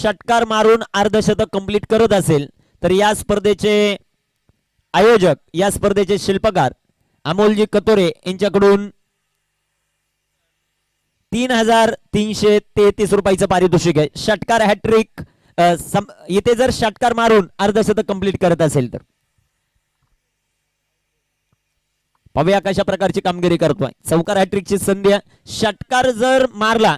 षटकार मारून अर्धशतक कंप्लीट करत असेल तर या स्पर्धेचे आयोजक, या स्पर्धेचे शिल्पकार अमोलजी कतोरे यांच्याकडून 3,333 रुपयाचं पारितोषिक आहे. षटकार हॅट्रिक इथे जर षटकार मारून अर्धशतक कंप्लीट करत असेल तर पाहूया कशा प्रकारची कामगिरी करतोय. चौकार हॅट्रिकची संधी, षटकार जर मारला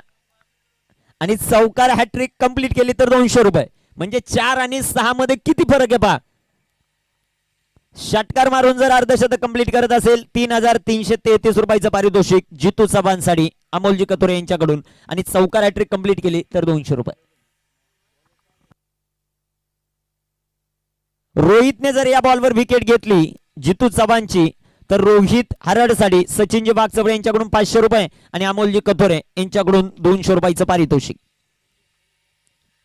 आणि चौकार हॅट्रिक कंप्लीट केली तर 200 रुपये. म्हणजे 4 आणि 6 मध्ये किती फरक आहे पहा. षटकार मारून जर अर्धशतक कंप्लीट करत असेल 3,333 रुपयाचं पारितोषिक जितू चव्हाणसाठी अमोलजी कतोरे यांच्याकडून, आणि चौकार हॅट्रिक कंप्लीट केली तर 200 रुपये. रोहितने जर या बॉलवर विकेट घेतली जितू चव्हाणची तर रोहित हरडसाठी सचिनजी वाघचौरे यांच्याकडून 500 रुपये आणि अमोलजी कथोरे यांच्याकडून 200 रुपयाचं पारितोषिक.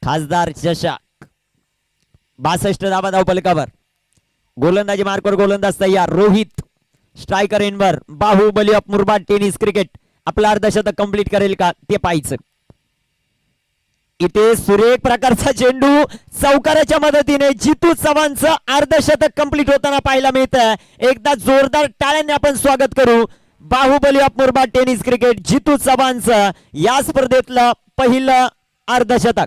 खासदार चषक 62 धावा धावफलकावर. गोलंदाजी मार्कवर गोलंदाज तयार. रोहित स्ट्रायकर एनवर. Bahubali of Murbad tennis cricket आपला अर्धशतक कंप्लीट करेल का ते पाहायचं. इथे सुरेख प्रकारचा चेंडू चौकाराच्या मदतीने जितू चव्हाणचं अर्धशतक कंप्लीट होताना पाहायला मिळतं. एकदा जोरदार टाळ्यांनी आपण स्वागत करू. Baahubali of Murbad tennis cricket Jitu चव्हाणचं या स्पर्धेतलं पहिलं अर्धशतक.